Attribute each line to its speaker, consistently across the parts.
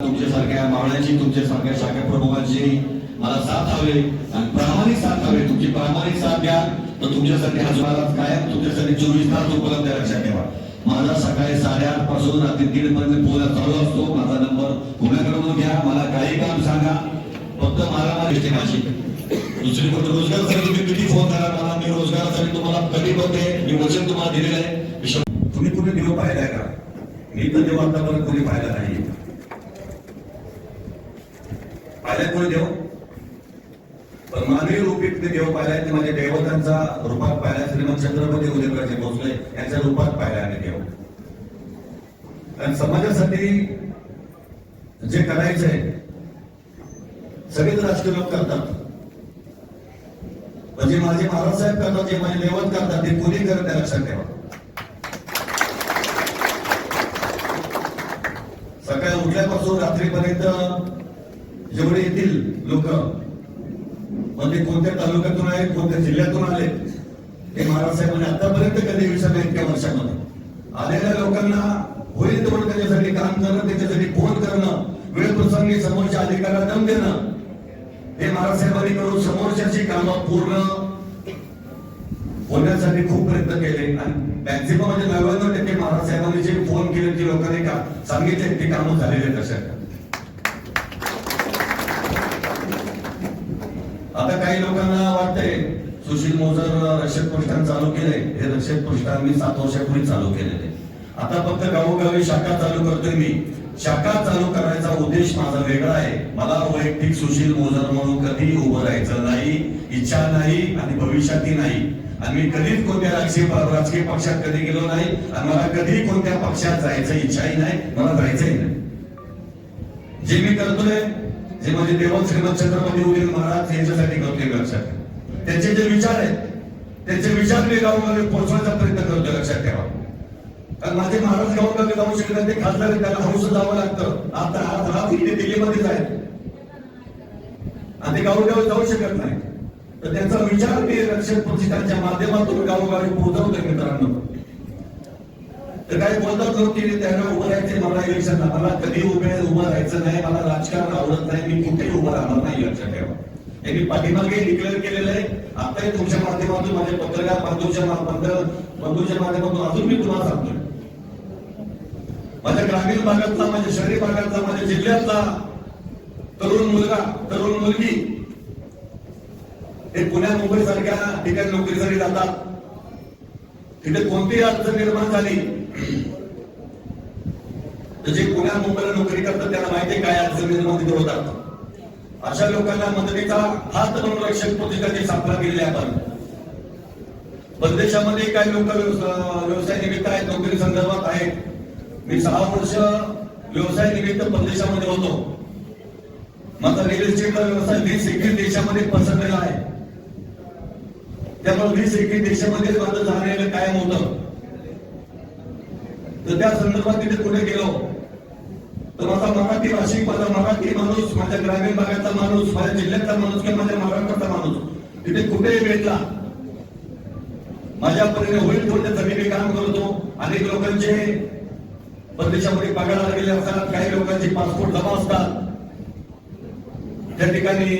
Speaker 1: तुमच्यासारख्या मावळ्यांची तुमच्यासारख्या शाखा प्रमुखांची मला साथ हवे आणि प्रामाणिक साथ हवे. तुमची प्रामाणिक साथ द्या तर तुमच्यासाठी हा मला कायम तुमच्यासाठी 24 तास उपलब्ध आहे. लक्षात ठेवा, माझा सकाळी 8:30 पासून रात्री 3 पर्यंत फोन चालू असतो. माझा नंबर कोणाकडून घ्या, मला काही काम सांगा, फक्त मला माझी माझी दुसरी गोष्ट रोजगारासाठी तुम्ही किती फोन करा मला, मी रोजगारासाठी तुम्हाला कधी करते. मी वचन तुम्हाला दिलेलं आहे. तुम्ही कुठे देव पाहिलाय का? मी तर देव आतापर्यंत कोणी पाहिला नाही. पाहिलाय कोणी देव? पण मानवी रूपी ते देव पाहिलाय ते माझ्या देवतांचा रूपात पाहिलाय. श्रीमंत छत्रपती उदयनराजे भोसले यांच्या रूपात पाहिलाय आम्ही देव. कारण समाजासाठी जे करायचंय सगळेच राजकीय लोक करतात, म्हणजे माझे महाराज साहेब करतात, जे माझे देवत करतात ते कोणी करत नाही. लक्षात ठेवा, सकाळी उठल्यापासून रात्रीपर्यंत जेवढे येतील लोक, म्हणजे कोणत्या तालुक्यातून आहेत, कोणत्या जिल्ह्यातून आले, हे महाराज साहेबांनी आतापर्यंत कधी विचारलं इतक्या वर्षामध्ये. आलेल्या लोकांना होईल तेवढं त्याच्यासाठी काम करणं, त्याच्यासाठी फोन करणं, वेळ प्रसंगी समोरच्या अधिकाऱ्याला दम देणं, हे महाराज साहेबांनी करून समोरच्याची कामं पूर्ण होण्यासाठी खूप प्रयत्न केले. आणि मॅक्झिमम म्हणजे 99% महाराज साहेबांनी जे फोन केले ते लोकांनी सांगितले ते कामं झालेले. तशा आता काही लोकांना वाटतंय सुशील मोजर रक्षक प्रतिष्ठान चालू केलंय. हे रक्षक प्रतिष्ठान मी 7 वर्षापूर्वी चालू केलेले. आता फक्त गावोगावी शाखा चालू करतोय मी. शाखा चालू करायचा उद्देश माझा वेगळा आहे. मला वैयक्तिक सुशील मोजर म्हणून कधी उभं राहायचं नाही, इच्छा नाही आणि भविष्यातही नाही. आणि मी कधीच कोणत्या राजकीय पक्षात कधी गेलो नाही आणि मला कधी कोणत्या पक्षात जायचं इच्छाही नाही, मला जायचंही नाही. जे मी करतोय, जे माझे देवत श्रीमंत छत्रपती उदयन महाराज यांच्यासाठी करतोय. लक्षात, त्यांचे जे विचार आहेत त्यांचे विचार मी गावोगावी पोहोचवायचा प्रयत्न करतोय. लक्षात ठेवा, कारण माझे महाराज गावोगावी जाऊ शकत नाही, ते खासदार त्यांना हौस जावं लागतं. आता आज इथे दिल्लीमध्येच आहेत आणि ते गावोगावी जाऊ शकत नाही, तर त्यांचा विचार मी रक्षक प्रतिष्ठानच्या माध्यमातून गावोगावी पोहोचवतोय. मित्रांनो, तर काय बोलतात लोक की त्यांना उभं राहायचे, मला इलेक्शनला मला कधी उभं राहायचं नाही, मला राजकारण आवडत नाही, मी कुठेही उभं राहणार नाही. लक्षात ठेवा, हे मी पाठीमागे डिक्लेअर केलेलं आहे. आताही तुमच्या माध्यमातून, माझ्या पत्रकार बंधूच्या माध्यमातून अजून मी तुम्हाला सांगतोय, माझ्या ग्रामीण भागातला, माझ्या शहरी भागातला, माझ्या जिल्ह्यातला तरुण मुलगा, तरुण मुलगी हे पुण्या मुंबई सारख्या ठिकाणी नोकरीसाठी जातात. तिथे कोणतीही अडचण निर्माण झाली तर जे पुण्या मुंबईला नोकरी करतात त्यांना माहिती काय अडचण निर्माण तिथे होतात. अशा लोकांना मदतीचा हात म्हणून रक्षक प्रतिष्ठानची स्थापना केलेली आहे आपण. परदेशामध्ये काही लोक व्यवसाय निमित्त आहेत, नोकरी संदर्भात आहेत. मी 6 वर्ष व्यवसाय निमित्त परदेशामध्ये होतो. माझा रिअल इस्टेटचा व्यवसाय 20-21 देशामध्ये पसरलेला आहे. त्यामुळे 20-21 देशामध्ये माझं जाणलेलं कायम होतं. तर त्या संदर्भात तिथे कुठे गेलो तर माझा मराठी भाषिक, माझा मराठी माणूस, माझ्या ग्रामीण भागाचा माणूस, माझ्या जिल्ह्यातला माणूस किंवा माझ्या महाराष्ट्राचा माणूस तिथे कुठेही भेटला, माझ्या परीने होईल थोडं मी काम करतो. अनेक लोकांचे परदेशामध्ये पगार गेले असतात, काही लोकांचे पासपोर्ट जमा असतात. त्या ठिकाणी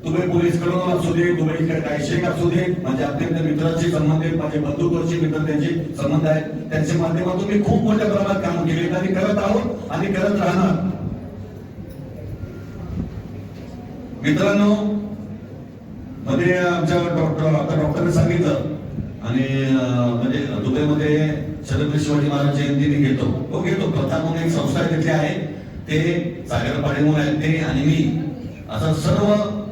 Speaker 1: दुबई पोलीस कडून असू दे, दुबई कायशेक असू दे, माझ्या अत्यंत मित्रांशी संबंध आहेत, माझे बंधुत्वाचे मित्र त्यांचे संबंध आहेत. त्यांच्या माध्यमातून मी खूप मोठ्या प्रमाणात काम केले आणि करत आहोत आणि करत राहणार. मित्रांनो, मध्ये आमच्या डॉक्टरने सांगितलं आणि म्हणजे दुबईमध्ये छत्रपती शिवाजी महाराज जयंती मी घेतो प्रथा म्हणून एक संस्था तिथे आहे, ते सागर पाडे म्हणून आहेत ते आणि मी असं सर्व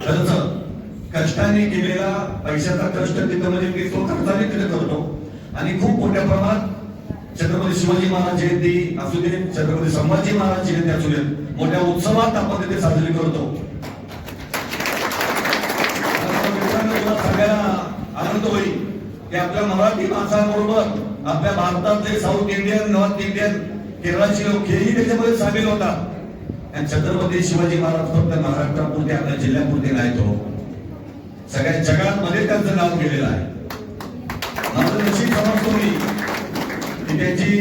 Speaker 1: खर्च कष्टाने केलेला पैशाचा कष्ट तिथं म्हणजे मी तो खर्चाने तिथे करतो. आणि खूप मोठ्या प्रमाणात छत्रपती शिवाजी महाराज जयंती असू दे, छत्रपती संभाजी महाराज जयंती असू दे, मोठ्या उत्सवात आपण तिथे साजरी करतो. सगळ्यांना आनंद होईल की आपल्या मराठी माणसाबरोबर आपल्या भारतातले साऊथ इंडियन, नॉर्थ इंडियन, केरळचे लोक हेही त्याच्यामध्ये सामील होतात. आणि छत्रपती शिवाजी महाराज फक्त महाराष्ट्रापुरते, आपल्या जिल्ह्यापुरते नाही, तो सगळ्या जगामध्ये त्यांचं नाव केलेलं आहे. माझं नशीब समजतो मी की त्यांची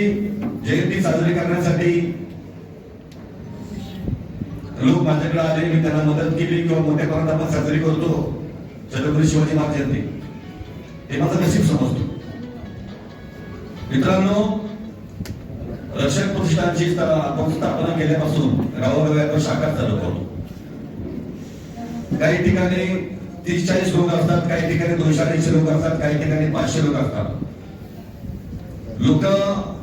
Speaker 1: जयंती साजरी करण्यासाठी लोक माझ्याकडे आले, मी त्यांना मदत केली किंवा मोठ्या प्रमाणात आपण साजरी करतो छत्रपती शिवाजी महाराज जयंती, हे माझं नशीब समजतो. मित्रांनो, रक्षक प्रतिष्ठानची आपण स्थापना केल्यापासून गावोगावी आपण शाखा चालू करतो. काही ठिकाणी 30-40 लोक असतात, काही ठिकाणी 200-250 लोक असतात, काही ठिकाणी 500 लोक असतात. लोक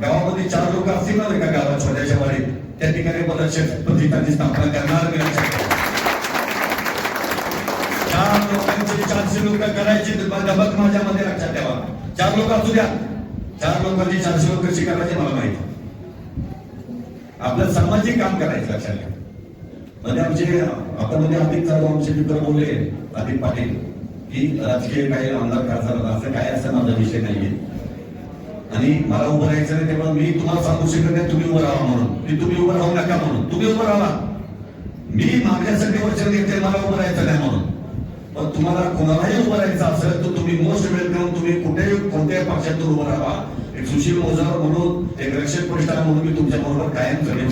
Speaker 1: गावामध्ये 4 लोक असतील ना एका गावात छोट्याशा वाडीत, त्या ठिकाणी पण रक्षक प्रतिष्ठानची स्थापना करणार. 4 लोकांची 400 लोक करायची दबक माझ्यामध्ये लक्षात ठेवा. 4 लोक असू द्या, 4 लोकांची 400 लोक कशी करायची मला माहिती. आपलं सामाजिक काम करायचं लक्षात घ्या. म्हणजे आमचे आता मध्ये अधिक चालू आमचे मित्र बोलले अधिक पाटील की राजकीय काही आमदार खासदार असं काय असं माझा विषय नाहीये आणि मला उभं राहायचं नाही. तेव्हा मी तुम्हाला सांगू शकत नाही तुम्ही उभं राहा म्हणून, की तुम्ही उभं राहू नका म्हणून. तुम्ही उभं राहा, मी माझ्यासाठी वचन घेतले मला उभं राहायचं नाही म्हणून. पण तुम्हाला कोणालाही उभं राहायचं असेल तर तुम्ही मोस्ट वेलकम, तुम्ही कुठेही कोणत्याही पक्षातून उभं राहा. एक सुशील मोजर म्हणून, एक रक्षक प्रतिष्ठान म्हणून मी तुमच्या बरोबर कायम करेन.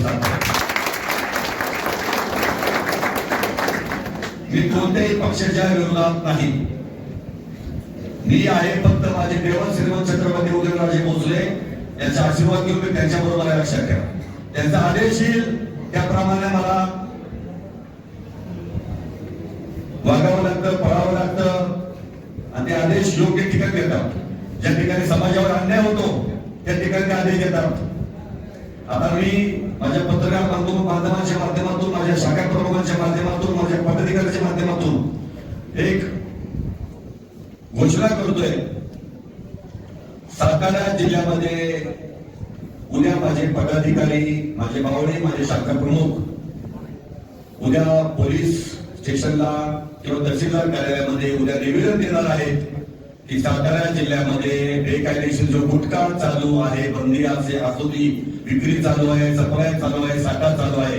Speaker 1: मी कोणत्याही पक्षाच्या विरोधात नाही. मी आहे फक्त माझे देव श्रीमंत छत्रपती उदयनराजे भोसले यांचा आशीर्वाद घेऊन मी त्यांच्या बरोबर लक्षात ठेवा. त्यांचा आदेश येईल त्याप्रमाणे मला वागावं लागतं, पळावं लागतं आणि ते आदेश योग्य ठिकाणी देतात. ज्या ठिकाणी समाजावर अन्याय होतो त्या ठिकाणी ते आदेश देतात. आता मी माझ्या पत्रकार माध्यमांच्या माध्यमातून, माझ्या शाखा प्रमुखांच्या माध्यमातून, माझ्या पदाधिकाऱ्यांच्या माध्यमातून एक घोषणा करतोय. सातारा जिल्ह्यामध्ये उद्या माझे पदाधिकारी, माझे मावळे, माझे शाखा प्रमुख उद्या पोलीस स्टेशनला किंवा तहसीलदार कार्यालयामध्ये उद्या निवेदन देणार आहेत की सातारा जिल्ह्यामध्ये बेकायदेशीर जो गुटखा चालू आहे, बंदी असे असोदी विक्री चालू आहे, सप्लाय चालू आहे, साठा चालू आहे,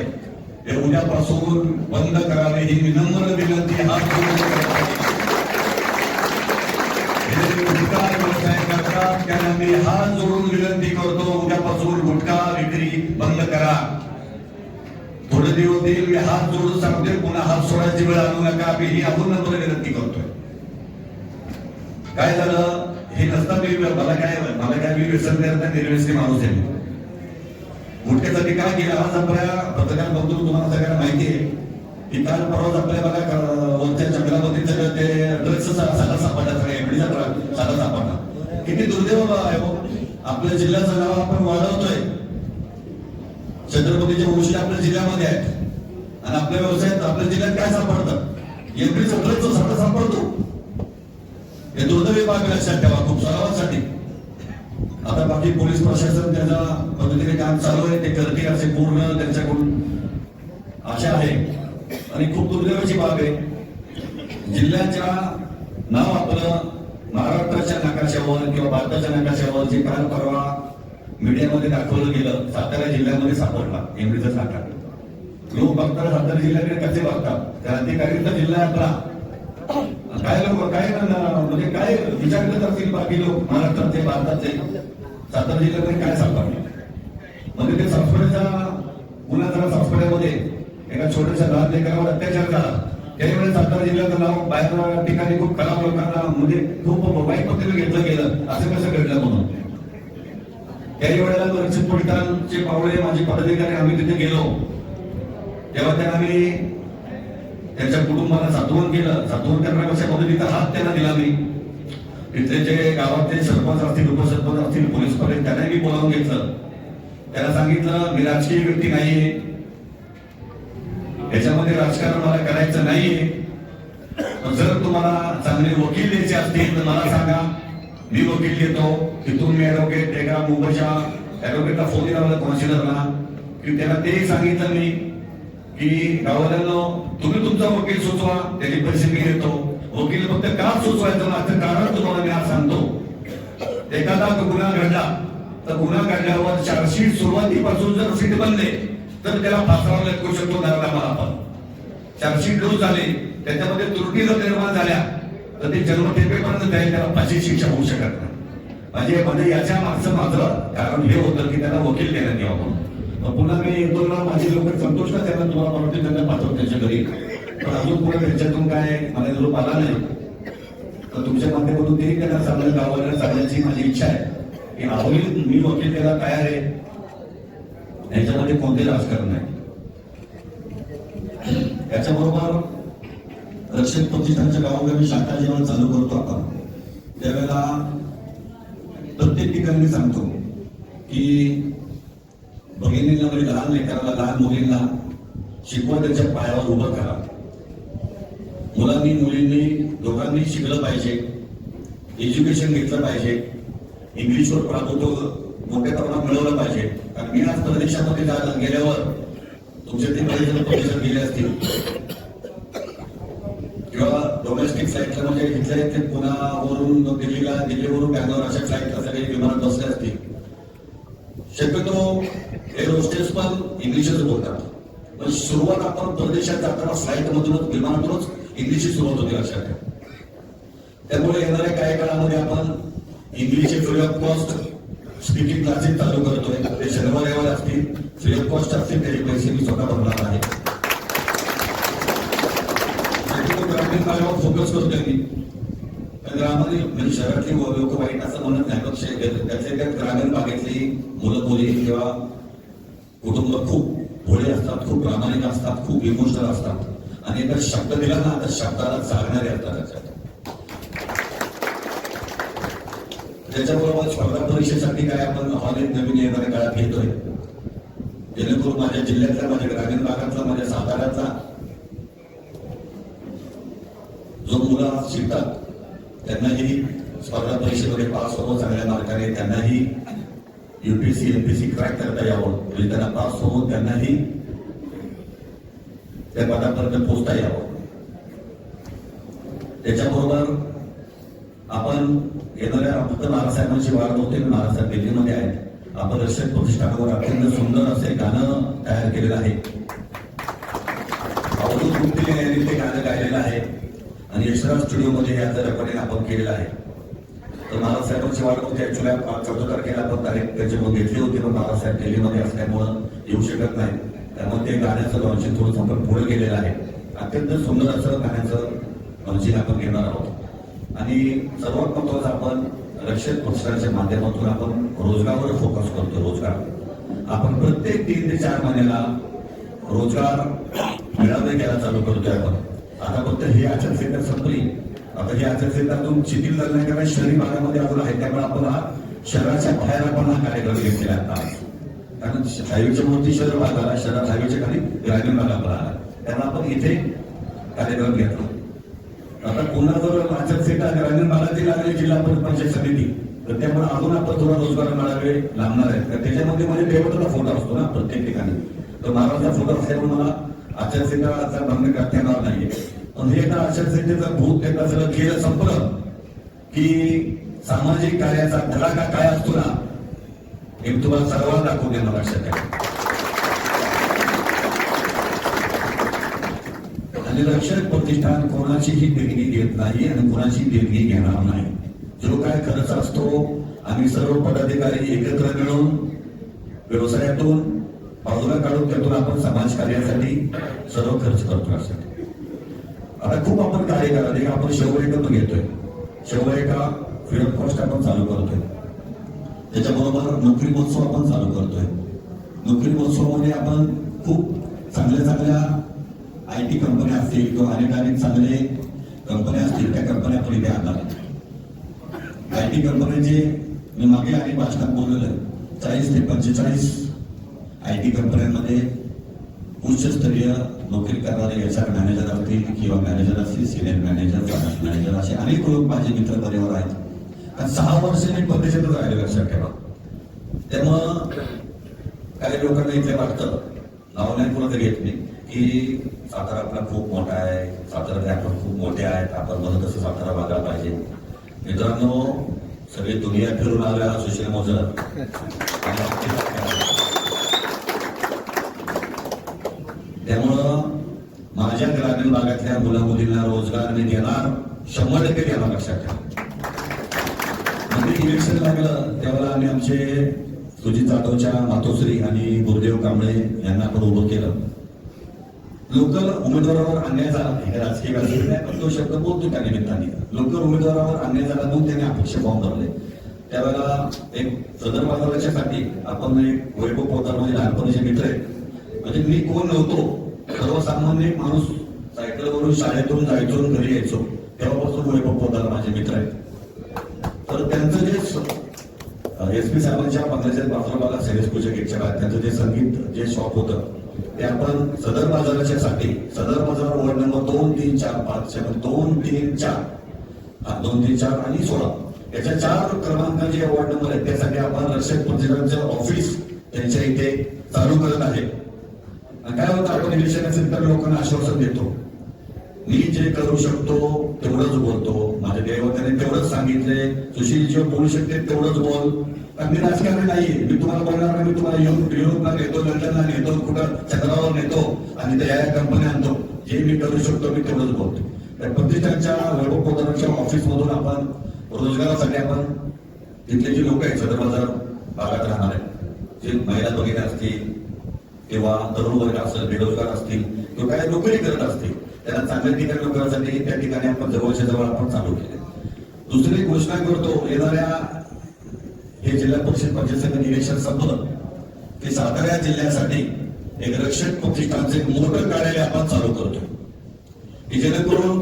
Speaker 1: हे उद्यापासून बंद करावे ही विनम्र विनंती हात त्यांना मी हात जोडून विनंती करतो. उद्यापासून गुटखा विक्री बंद करा. थोडे दिवस देईल मी हात जोडून सांगतोय, पुन्हा हात सोडायची वेळ आणू नका. मी ही अजून नंतर विनंती करतोय. काय झालं हे नसता मला काय मी व्यसन निर्व्यसनी माणूस आहे. गुटख्यासाठी काय केलं आज आपल्या पत्रकार बंधू तुम्हाला सगळ्यांना माहिती आहे की काल परवाच आपल्या बघा वरच्या जंगलामध्ये ते ड्रग्सचा साठा सापडला, सगळ्या एकडीचा साठा सापडला. किती दुर्दैव आहे. आपल्या जिल्ह्याचं नाव आपण वाढवतोय. छत्रपतीच्या गोष्टी आपल्या जिल्ह्यामध्ये आहेत आणि आपल्या व्यवसायात आपल्या जिल्ह्यात काय सापडतं? एकडीचा ड्रग्सचा साठा सापडतो. हे दुर्दैवी बाब लक्षात ठेवा खूप सरावासाठी. आता बाकी पोलीस प्रशासन त्याच्या पद्धतीने काम चालू आहे, ते करतील असे पूर्ण त्यांच्याकडून आशा आहे. आणि खूप दुर्दैवाची बाब आहे, जिल्ह्याच्या नाव आपलं महाराष्ट्राच्या नकाशावर किंवा भारताच्या नकाशावर जे काल परवा मीडियामध्ये दाखवलं गेलं, सातारा जिल्ह्यामध्ये सापडला एमडीचा साठा. लोक बघतात सातारा जिल्ह्याकडे कसे बघतात, क्रांतिकारीचा जिल्हा आहे आपला. काय लोक काय म्हणजे काय विचार करत असतील बाकी लोक महाराष्ट्राचे, भारताचे, सातारा जिल्ह्यामध्ये काय सापडले. म्हणजे ते सासवड्याच्या गुन्हा झाला. सासवड्यामध्ये एका छोट्याशा लहान लेकरावर अत्याचार झाला. त्यावेळेस सातारा जिल्ह्याचं नाव बाहेर ठिकाणी खूप खराब लोकांना म्हणजे खूप वाईट पद्धतीने घेतलं गेलं. असं कसं घडलं म्हणून त्याही वेळेला रक्षक प्रतिष्ठानचे पावळे माझे पदाधिकारी आम्ही तिथे गेलो तेव्हा त्यांना मी त्यांच्या कुटुंबाला सांत्वन केलं. सांत्वन करण्यापेक्षा पद्धतीचा हात त्यांना दिला. मी तिथले जे गावातले सरपंच असतील, उपसरपंच असतील, पोलीस पाटील त्यांनाही मी बोलावून घेतलं. त्यांना सांगितलं मी राजकीय व्यक्ती नाहीये, याच्यामध्ये राजकारण मला करायचं नाहीये. जर तुम्हाला चांगले वकील द्यायचे असतील तर मला सांगा, मी वकील देतो. तिथून मी ऍडव्होकेट एका मुंबईच्या ऍडव्होकेटला फोन लावला कॉन्सिलरला की त्याला तेही सांगितलं मी की गावाल्यांनो तुम्ही तुमचा वकील सुचवा, त्याचे पैसे मी देतो. वकील फक्त का सुचवायचं माझं कारण तुम्हाला मी आज सांगतो. एखादा गुन्हा घडला तर गुन्हा घडल्यावर चार्जशीट सुरुवातीपासून जर सीट बनले तर त्याला फासावर लटकू शकतो घराला. मला पण चार्जशीट लूज झाली, त्याच्यामध्ये त्रुटी जर निर्माण झाल्या तर ते जन्मठेपेपर्यंत त्याला फाशी शिक्षा होऊ शकत नाही. म्हणजे याच्या मागचं माझं कारण हे होतं की त्याला वकील देण्यात यावं म्हणून.
Speaker 2: पुन्हा मी येतो ना, माझे लोक संतोष का त्यांना तुम्हाला परत त्यांना पाठवतो त्यांच्या घरी, पण अजून पुढे त्यांच्यातून काय मला निरोप आला नाही. तर तुमच्या माध्यमातून तेही त्यांना चांगलं गावाला सांगण्याची माझी इच्छा आहे की आवडील मी वकील त्याला तयार आहे, याच्यामध्ये कोणते राजकारण नाही. याच्याबरोबर रक्षक प्रतिष्ठानच्या गावोगावी शाखा जेव्हा चालू करतो आपण, त्यावेळेला प्रत्येक ठिकाणी सांगतो की भगिनींना म्हणजे लहान लेकराला, लहान मुलींना शिकवा, त्यांच्या पायावर उभं करा. मुलांनी मुलींनी दोघांनी शिकलं पाहिजे, एज्युकेशन घेतलं पाहिजे, इंग्लिशवर प्रामुख्याने मोठ्या प्रमाणात मिळवलं पाहिजे. कारण मी आज परदेशामध्ये गेल्यावर तुमचे ते बरेच जण परदेशात गेले असतील किंवा डोमेस्टिक फ्लाईटला म्हणजे इथल्या इथे पुण्यावरून दिल्लीला, दिल्लीवरून बँगलोर अशा फ्लाईटला सगळे विमानात बसले असतील. शक्यतो एअर होस्टेस पण इंग्लिशच बोलतात, पण सुरुवात आपण परदेशात जाताना फ्लाईट मधूनच, विमानातूनच इंग्लिशची सुरुवात होती लक्षात ठेवा. त्यामुळे येणाऱ्या काही काळामध्ये आपण इंग्लिशचे free of cost speaking classes चालू करतोय. ते शनिवार रविवार असतील, फ्री ऑफ कॉस्ट असतील, त्याचे पैसे मी स्वतः भरणार आहे. ग्रामीण भागावर फोकस करतोय मी. ग्रामातील म्हणजे शहरातली लोक वाईट असं म्हणत नाही, पण त्यातल्या त्या ग्रामीण भागातली मुलं मुली किंवा कुटुंब खूप भोळे असतात, खूप प्रामाणिक असतात, खूप इमोशनल असतात, आणि जर शब्द दिला ना तर शब्दाला जागणारे असतात. त्याच्यात त्याच्याबरोबर स्पर्धा परीक्षेसाठी काय आपण हॉल नवीन येणाऱ्या काळात घेतोय, जेणेकरून माझ्या जिल्ह्यातल्या, माझ्या ग्रामीण भागातला, माझ्या साताऱ्यातला जो मुलं शिकतात त्यांनाही स्पर्धा परीक्षेमध्ये पास होऊन चांगल्या मार्काने त्यांनाही युपीएससी एमपीएससी क्रॅक करता यावं, म्हणजे त्यांना पास होऊन त्यांनाही त्या पदापर्यंत पोहोचता यावं. त्याच्याबरोबर आपण येणाऱ्या फक्त नानासाहेबांची वाढ होते, नानासाहेब दिल्लीमध्ये आहेत. आपण रक्षक प्रतिष्ठानावर अत्यंत सुंदर असे गाणं तयार केलेलं आहे. अवधूत गुप्ते यांनी ते गाणं गायलेलं आहे आणि यशराज स्टुडिओमध्ये याचं रेकॉर्डिंग आपण केलेलं आहे. तर नानासाहेबांची वाढ होते. ऍक्च्युली 14 तारखेला आपण तारीख त्याच्यावर घेतली होती, पण नानासाहेब दिल्लीमध्ये असल्यामुळं येऊ शकत नाही. त्यामुळे ते गाण्याचं लॉन्चिंग थोडंसं आपण पुढे केलेलं आहे. अत्यंत सुंदर असं गाण्याचं लॉन्चिंग आपण घेणार आहोत. आणि सर्वात महत्वाचं, आपण रक्षक प्रतिष्ठानच्या माध्यमातून आपण रोजगारावर फोकस करतो. रोजगार आपण प्रत्येक 3 ते 4 महिन्याला रोजगार मेळावे घ्यायला चालू करतोय आपण. आता फक्त ही आचारसंहिता संपली, आता ही आचारसंहितातून शिथिल करण्याकरता शहरी भागामध्ये अजून आहे. त्यामुळे आपण हा शहराच्या बाहेर आपण हा कार्यक्रम घेतलेला आता, कारण हायवेच्या वरती शहर भाग आला, शहरात हायवेच्या खाली ग्रामीण भाग आपला आला, त्यामुळे आपण इथे कार्यक्रम घेतलो. आता पुन्हा जर आचारसंहिता ग्रामीण भागातील लागली जिल्हा पंचायत समिती, तर त्यामुळे अजून आपण थोडा रोजगार मेळावे लागणार आहेत. तर त्याच्यामध्ये म्हणजे देवताचा फोटो असतो ना प्रत्येक ठिकाणी, तर महाराजचा फोटो असल्यामुळे मला आचारसंहिता भंग करता येणार नाहीये. पण हे एकदा आचारसंहितेचं भूत एकदा सगळं खेळ संपलं की सामाजिक कार्याचा धडाका काय असतो ना, हे तुम्हाला सर्वांना दाखवून देणार लक्षात ठेवा. आणि रक्षक प्रतिष्ठान कोणाचीही देणगी घेत नाही आणि कोणाची देणगी घेणार नाही. जो काय खर्च असतो आम्ही सर्व पदाधिकारी एकत्र मिळून व्यवसायातून बाजूला काढून त्यातून आपण समाज कार्यासाठी सर्व खर्च करतो. आता खूप आपण कार्य करा, आपण शेवरेका पण घेतोय, शेवरेका फ्री ऑफ कॉस्ट आपण चालू करतोय. त्याच्याबरोबर नोकरी महोत्सव आपण चालू करतोय. नोकरी महोत्सवामध्ये आपण खूप चांगल्या चांगल्या IT कंपन्या असतील किंवा अनेक चांगले कंपन्या असतील, त्या कंपन्या आपण इथे आणणार. IT कंपन्यांचे मी मागे आणि भाषणात बोललेलं 40 ते 45 IT कंपन्यांमध्ये उच्चस्तरीय नोकरी करणारे HR मॅनेजर असतील किंवा मॅनेजर असतील, सिनियर मॅनेजर, फायनान्स मॅनेजर, असे अनेक लोक माझे मित्र परिवार आहेत. कारण 6 वर्ष मी परदेशातच राहिले लक्षात ठेवा. त्यामुळं काही लोकांना इथे वाटतं, नाव नाही कोणाचं घेत नाही, की सातारा आपला खूप मोठा आहे, सातारा आपण खूप मोठे आहेत, आपण मला तसं सातारा बघायला पाहिजे. मित्रांनो, सगळी दुनिया फिरून आल्या सुशील मोजर. त्यामुळं माझ्या ग्रामीण भागातल्या मुला मुलींना रोजगार मी देणार, 100% देणार लक्षात ठेवा. म्हणजे इलेक्शन लागलं त्यावेळेला आम्ही आमचे सुजित जाधवच्या मातोश्री आणि गुरुदेव कांबळे यांना आपण उभं केलं. लोकल उमेदवारावर अन्याय झाला हे राजकीय व्यासपीठ आहे, पण तो शब्द बोलतो त्या निमित्ताने. लोकल उमेदवारावर अन्याय झाला म्हणून त्यांनी अपेक्षा फॉर्म भरले. त्यावेळेला एक सदर बाजाराच्यासाठी आपण एक वैभव पोतदार म्हणजे लहानपणीचे मित्र आहेत. म्हणजे मी कोण नव्हतो, सर्वसामान्य एक माणूस सायकलवरून शाळेतून जायचो घरी यायचो, तेव्हापासून वैभव पोतदार माझे मित्र आहेत. तर त्यांचं जे SP साहेबांच्या बंगल्याच्या बाजूला सेलेस्कोच्या गेटच्या बाहेर त्यांचं जे संगीत जे शॉप होतं ते आपण सदर बाजाराच्या साठी सदर बाजार वॉर्ड नंबर 2, 3, 4, 5 2, 3, 4 2, 3, 4 आणि 16 याच्या 4 क्रमांकाचे जे वॉर्ड नंबर आहेत त्यासाठी आपण रक्षक प्रतिष्ठानचं ऑफिस त्यांच्या इथे चालू करत आहे. काय होतं, आपण इलेक्शन असेल तर लोकांना आश्वासन देतो, मी जे करू शकतो तेवढंच बोलतो, माझ्या दैवताने तेवढंच सांगितले, सुशील जे बोलू शकते तेवढंच बोल. मी राजकारणी नाहीये, मी तुम्हाला बोलणार नाही, मी तुम्हाला युरोपला नेतो, लंडनला नेतो, कुठं चंद्रावर नेतो आणि त्या कंपन्या आणतो. जे मी करू शकतो मी तेवढंच बोलतो. तर प्रतिष्ठानच्या वैभव पोतदारांच्या ऑफिस मधून आपण रोजगारासाठी आपण तिथले जे लोक आहेत सदर बाजार भागात राहणार आहेत, जे महिला भगिनी असतील किंवा तरुण वर्ग असेल, बेरोजगार असतील किंवा काही नोकरी करत असतील, त्यांना चांगल्या ठिकाणी नोकरीसाठी त्या ठिकाणी आपण जवळच्या जवळ आपण चालू केले. दुसरी घोषणा करतो, येणाऱ्या हे जिल्हा परिषद पंचायत संघ इलेक्शन संपलं की सातारा जिल्ह्यासाठी एक रक्षक प्रतिष्ठानचे एक मोठं कार्यालय आपण चालू करतो की जेणेकरून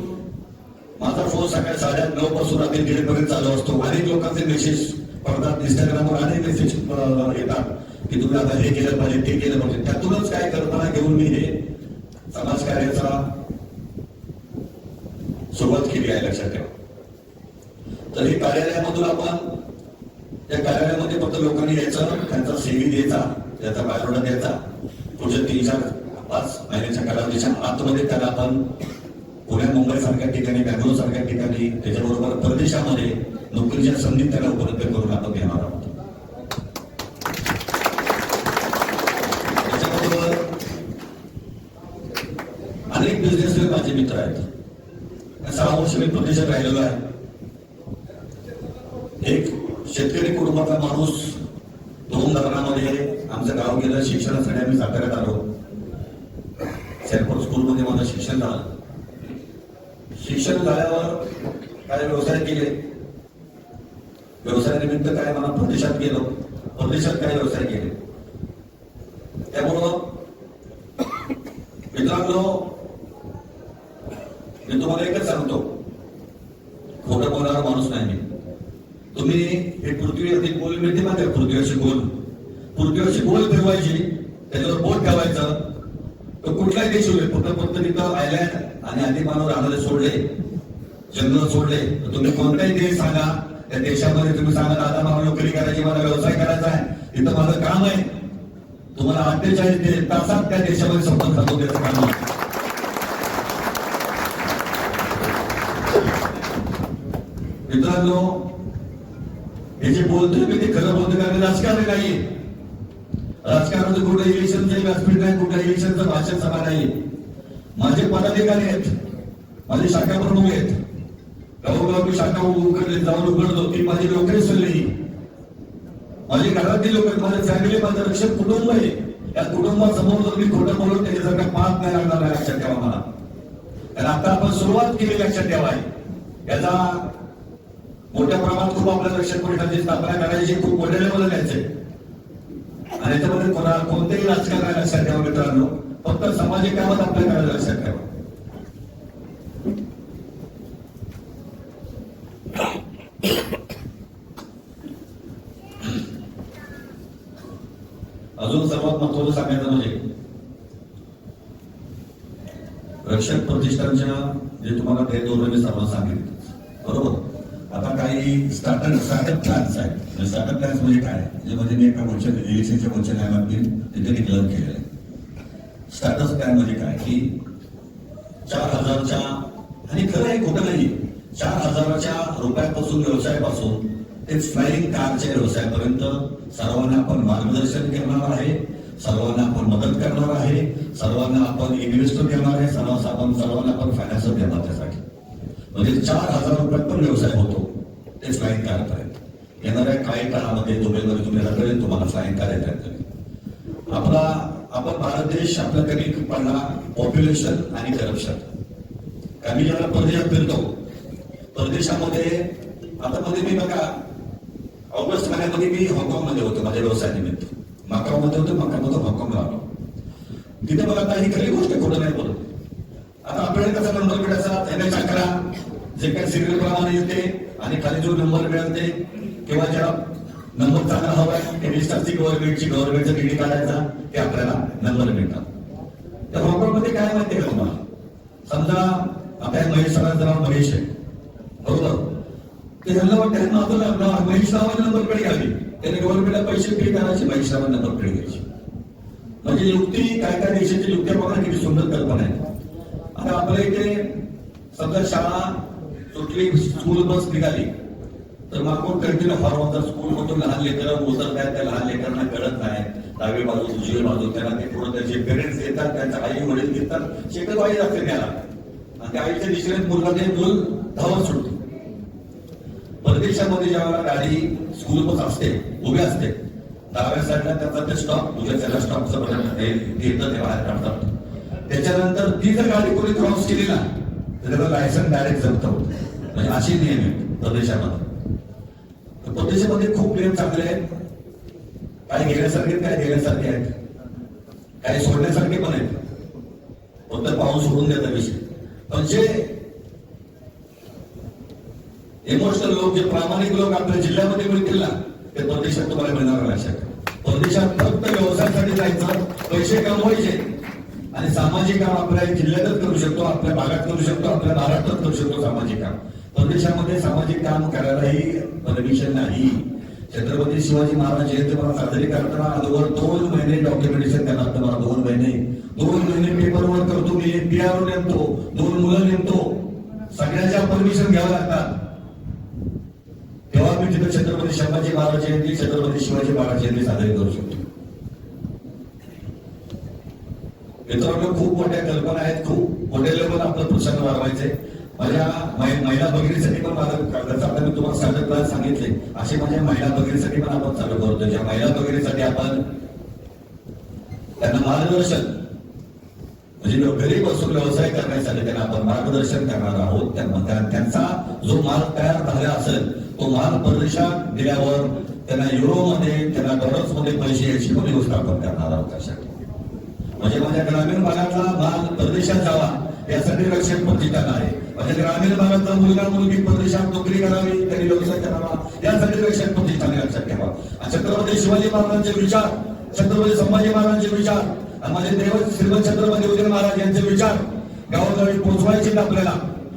Speaker 2: माझा फोन सकाळी 9:30 पासून रात्री 1:30 पर्यंत चालू असतो. अनेक लोकांचे मेसेज पडतात, इंस्टाग्रामवर अनेक मेसेज येतात की तुम्ही आता हे केलं पाहिजे, ते केलं पाहिजे. त्यातूनच काय कल्पना घेऊन मी हे समाजकार्याचा सुरुवात केली आहे, लक्षात ठेवा. तर हे कार्यालयामधून आपण त्या कार्यालयामध्ये फक्त लोकांनी यायचं, त्यांचा CV द्यायचा, त्याचा बायोडाटा द्यायचा. पुढच्या 3, 4, 5 महिन्याच्या कालावधीच्या आतमध्ये त्याला आपण पुण्या मुंबई सारख्या ठिकाणी, बँगलोर सारख्या ठिकाणी, त्याच्याबरोबर परदेशामध्ये नोकरीच्या संधी त्याला उपलब्ध करून आपण घेणार आहोत. त्याच्याबरोबर अनेक बिझनेसमॅन माझे मित्र आहेत. 6 वर्ष मी प्रदेशात राहिलेलो आहे. एक शेतकरी कुटुंबाचा माणूस 2 धरणामध्ये आमचं गाव गेलं. शिक्षणासाठी आम्ही साताऱ्यात आलो. सेंट्रल स्कूलमध्ये माझं शिक्षण झालं. शिक्षण झाल्यावर काय व्यवसाय केले, व्यवसायानिमित्त काय मला प्रदेशात गेलो, प्रदेशात काय व्यवसाय केले. त्यामुळं मित्रांनो मी तुम्हाला एकच सांगतो, खोटं बोलणारा माणूस नाही मी. तुम्ही हे पृथ्वीवरती गोल मिळते माहिती आहे, पृथ्वीवरची गोल फिरवायची, त्याच्यावर बोट ठेवायचं. तो कुठलाही देश होईल, फक्त तिथं आयलँड आणि अधिमानव राहणारे सोडले, जंगल सोडले, तर तुम्ही कोणताही देश सांगा, त्या देशामध्ये तुम्ही सांगा दादा मला नोकरी करायची, मला व्यवसाय करायचा आहे, इथं माझं काम आहे, तुम्हाला 48 तासात त्या देशामध्ये संपर्क साधून द्यायचं काम आहे. मित्रांनो हे जे बोलतोय मी ते खरं बोलतोय, कारण राजकारण नाहीये. राजकारणाचं कुठं इलेक्शनचं व्यासपीठ नाही, कुठं इलेक्शनचं भाषण सभा नाही. माझे पदाधिकारी आहेत, माझे शाखा प्रमुख आहेत, गावोगाव मी शाखा उघडले, जाऊन उघडतो. ती माझी नोकरी सल्ली, माझी घरातली लोक आहेत, माझी फॅमिली, माझं रक्षक कुटुंब आहे. या कुटुंबासमोर जर मी खोटं बोलून त्याच्यासारखा पाप नाही लागणार आहे, लक्षात ठेवा मला. कारण आता आपण सुरुवात केली, लक्षात ठेवा. याचा मोठ्या प्रमाणात खूप आपल्या रक्षक पीठाची स्थापना करायची, खूप मोठ्या लेवलला न्यायचे. आणि याच्यामध्ये कोणतेही राजकारण लक्षात ठेवा मित्रांनो, फक्त सामाजिक कामात आपल्या करायला लक्षात ठेवा. अजून सर्वात महत्वाचं सांगायचं म्हणजे रक्षक प्रतिष्ठानच्या जे तुम्हाला ते धोरण मी सर्वांना सांगितलं बरोबर. आता काही स्टार्टअप प्लॅन्स आहेत. स्टार्टअप प्लॅन्स म्हणजे काय, म्हणजे मी एका इलेक्शनच्या वंचन न्यायालयात तिथे डिक्लेअर केलेलं आहे. स्टार्टअप प्लॅन म्हणजे काय की 4,000च्या, आणि खरं आहे खोटं नाही, 4,000च्या रुपयापासून व्यवसायापासून ते फ्लाइंग कारच्या व्यवसायापर्यंत सर्वांना आपण मार्गदर्शन करणार आहे, सर्वांना आपण मदत करणार आहे, सर्वांना आपण इन्व्हेस्टर देणार आहे, सर्वांना आपण फायनान्सर देणार. त्यासाठी म्हणजे 4,000 रुपयात पण व्यवसाय होतो ते फ्लाइंग कारपर्यंत. येणाऱ्या काही काळामध्ये दुबईमध्ये तुम्ही कळेल तुम्हाला सायंकाळ येतात आपण भारत देश आपला कमी पडला पॉप्युलेशन आणि करप्शन. आम्ही ज्याला परदेशात फिरतो परदेशामध्ये आता मध्ये मी बघा ऑगस्ट महिन्यामध्ये मी हाँगकाँगमध्ये होतो माझ्या व्यवसायानिमित्त. माकावमध्ये होतो माकावमधून हाँगकाँगला आलो. तिथे बघा आता ही खरी गोष्ट खोटं नाही बोलत. आता आपल्याला कसा नंबर मिळायचा त्याने चक्रा जे काही सिरियल प्रमाणे येते आणि खाली जो नंबर मिळते किंवा ज्याला नंबर चांगला हवाय ते विस्तारची गव्हर्नमेंटचा डीडी काढायचा ते आपल्याला नंबर मिळतात. तर हाँगकाँगमध्ये काय माहितीये का तुम्हाला समजा आता महेश सरांचं नाव महेश आहे बरोबर. ते त्यांना वाटतं महेश नावाची नंबर प्लेट घ्यावी त्याने गव्हर्नमेंटला पैसे पे करायचे महेश नावाची नंबर प्लेट घ्यायची. म्हणजे युक्ती काय काय देशाची युक्त्या बघा किती सुंदर कल्पना आहे. आता आपल्या इथे समजा शाळा सुटली स्कूल बस निघाली तर मागून कंटिन्यू हॉर्न स्कूल मधून लहान लेकरं उतरतात. त्या लहान लेकरांना कळत नाही डावी बाजू उजवी बाजू त्यांना ते पुढे त्याचे पेरेंट्स येतात त्यांच्या आई वडील घेतात शेकत वाई जाते त्याला आणि त्या आईच्या दिशेने मुलगा ते मूल धावत सुटतो. परदेशामध्ये ज्यावेळेला गाडी स्कूल बस असते उभी असते डाव्या साईडला त्याचा ते स्टॉप उजव्या साईडला स्टॉपचं बटन येतं ते बाहेर काढतात. त्याच्यानंतर ती जर गाडी कोणी क्रॉस केली ना तर त्याचं लायसन्स डायरेक्ट जप्त होतं. म्हणजे असे नियम आहेत परदेशामध्ये. परदेशामध्ये खूप नियम चांगले आहेत. काही घेण्यासारखे काय देण्यासारखे आहेत काही सोडण्यासारखे पण आहेत. फक्त पाऊस सोडून द्यायचा विषय. पण जे इमोशनल लोक जे प्रामाणिक लोक आपल्या जिल्ह्यामध्ये मिळतील ना ते परदेशात तुम्हाला मिळणार लक्षात. परदेशात फक्त व्यवसायासाठी जायचं पैसे कमवायचे आणि सामाजिक काम आपल्या जिल्ह्यातच करू शकतो आपल्या भागात करू शकतो आपल्या महाराष्ट्रात करू शकतो सामाजिक काम. परदेशामध्ये सामाजिक काम करायलाही परमिशन नाही. छत्रपती शिवाजी महाराज जयंती मला साजरी करताना अगोदर 2 महिने डॉक्युमेंटेशन करणार तुम्हाला 2 महिने पेपरवर करतो मी PR नेमतो 2 मुलं नेमतो सगळ्यांच्या परमिशन घ्यावं लागतात. तेव्हा मी तिथे छत्रपती शिवाजी महाराज जयंती छत्रपती शिवाजी महाराज जयंती साजरी करू शकतो. मित्रांनो खूप मोठ्या कल्पना आहेत. खूप मोठे लेवल आपलं प्रसंग वाढवायचे. माझ्या महिला भगिनीसाठी पण आता मी तुम्हाला सांगितले असे माझ्या महिला भगिनीसाठी पण आपण चालू करतो. ज्या महिला भगिनीसाठी आपण त्यांना मार्गदर्शन म्हणजे घरी बसून व्यवसाय करण्यासाठी त्यांना आपण मार्गदर्शन करणार आहोत. त्यांचा जो माल तयार झाला असेल तो माल परदेशात दिल्यावर त्यांना युरोमध्ये त्यांना डॉलर्समध्ये पैसे याची पण व्यवस्था आपण करणार आहोत. त्यासाठी म्हणजे माझ्या ग्रामीण भागातला माल परदेशात जावा यासाठी रक्षण प्रतिष्ठान आहे. म्हणजे ग्रामीण भागातला मुलगा मुलगी परदेशात नोकरी करावी त्यांनी व्यवसाय करावा यासाठी रक्षण प्रतिष्ठान लक्षात ठेवा. छत्रपती शिवाजी महाराजांचे विचार छत्रपती संभाजी महाराजांचे विचार आणि माझे देव श्रीमंत छत्रपती उदयन महाराज यांचे विचार गावोगावी पोहोचवायचे आपल्याला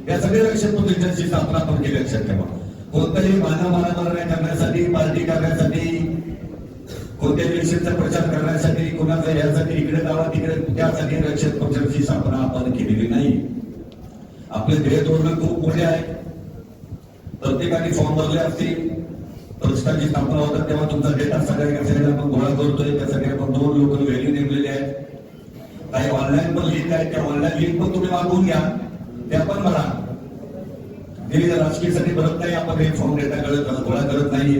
Speaker 2: यासाठी रक्षण प्रतिष्ठानची स्थापना आपण केली लक्षात ठेवा. कोणताही मारामारी करण्यासाठी पार्टी करण्यासाठी कोणत्याही विषयाचा प्रचार करण्यासाठी कोणाचा यासाठी इकडे जावा तिकडे त्यासाठी रक्षण प्रतिष्ठानची स्थापना आपण केलेली नाही. आपले ध्येय धोरण खूप मोठे आहे. प्रत्येकाने फॉर्म भरले असतील प्रतिष्ठानची स्थापना होतात तेव्हा तुमचा डेटा सगळ्या आपण गोळा करतोय. त्यासाठी आपण 2 लोक व्हॅल्यू नेमलेले आहेत. काही ऑनलाईन पण लिंक आहेत त्या ऑनलाईन लिंक पण तुम्ही मागवून घ्या त्या पण भरा. राजकीयसाठी भरत नाही आपण हे फॉर्म डेटा गोळा करत नाहीये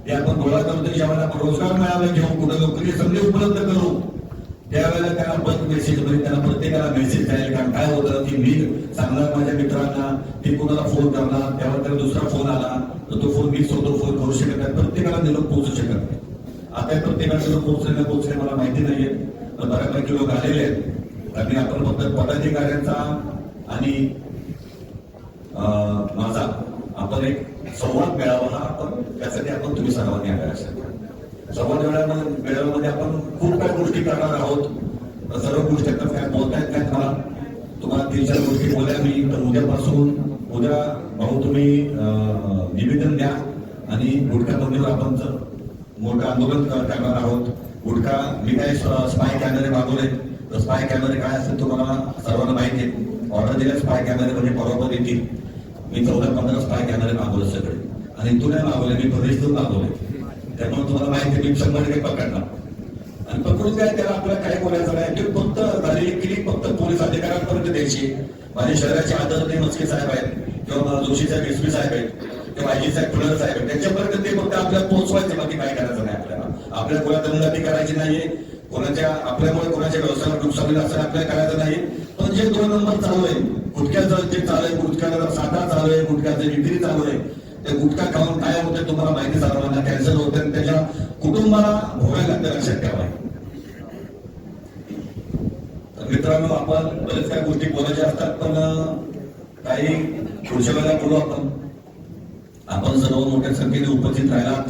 Speaker 2: ते आपण गोळा करतो. ज्यावेळेला आपण रोजगार मेळावा घेऊ कुठे नोकरी संधी उपलब्ध करू त्यावेळेला त्यांना परत मेसेज मध्ये त्यांना प्रत्येकाला मेसेज जाईल. कारण काय होतं की मी सांगणार माझ्या मित्रांना ते कुणाला फोन करणार त्यावर त्याला दुसरा फोन आला तर तो फोन मीच होतो फोन करू शकत नाही. प्रत्येकाला निरोप पोहोचू शकत नाही. आता प्रत्येकाला निरोप पोहोचले मला माहिती नाहीये पण बऱ्यापैकी लोक आलेले आहेत. आणि आपण फक्त पदाधिकाऱ्यांचा आणि माझा आपण एक संवाद मेळावा हा आपण त्यासाठी आपण तुम्ही सर्वांनी आला संवाद मेळाव्यामध्ये आपण खूप काही गोष्टी करणार आहोत. सर्व गोष्टी आता काय बोलतायत काय तुम्हाला 3-4 गोष्टी बोलल्या मी तर उद्या भाऊ तुम्ही निवेदन द्या आणि गुटखा बंदीवर आपण मोठं आंदोलन करणार आहोत. गुटखा मी काय स्पाय कॅमेरे मागवले तर स्पाय कॅमेरे काय असतील तुम्हाला सर्वांना माहिती आहे. ऑर्डर दिल्या स्पाय कॅमेरे म्हणजे बरोबर येतील. मी 14-15 स्पाय कॅमेरे मागवले सगळे आणि तू नाही मागवले मी प्रदेशतून मागवले. त्यामुळे तुम्हाला माहिती मी 100% पकडणार आणि पकडून काय त्याला आपल्याला काय बोलायचं नाही. ते फक्त झालेली क्लिक फक्त पोलीस अधिकाऱ्यांपर्यंत द्यायची. माझे शहराचे आदरणीय मस्के साहेब आहेत किंवा जोशी साहेब SP साहेब आहेत ते वायजी साहेब फुलर साहेब त्यांच्यापर्यंत ते फक्त आपल्याला पोहोचवायचे, बाकी काय करायचं नाही आपल्याला. आपल्या कोणा दमदाटी करायची नाहीये, कोणाच्या आपल्यामुळे कोणाच्या व्यवसायाला नुकसान होईल असं आपल्याला करायचं नाही. पण जे 2 नंबर चालू आहे, गुटख्याचं जे चालू आहे, गुटख्याला साठा चालू आहे, गुटख्याचं विक्री चालू आहे, ते गुटखा खाऊन काय होते तुम्हाला माहिती, सर्वांना कॅन्सर होते आणि त्याच्या कुटुंबाला भोगायला लागतं, लक्षात ठेवा. तर मित्रांनो, आपण बरेच काही गोष्टी बोलायच्या असतात, पण काही पुढच्या वेळेला बोलू आपण सर्व मोठ्या संख्येने उपस्थित राहिलात.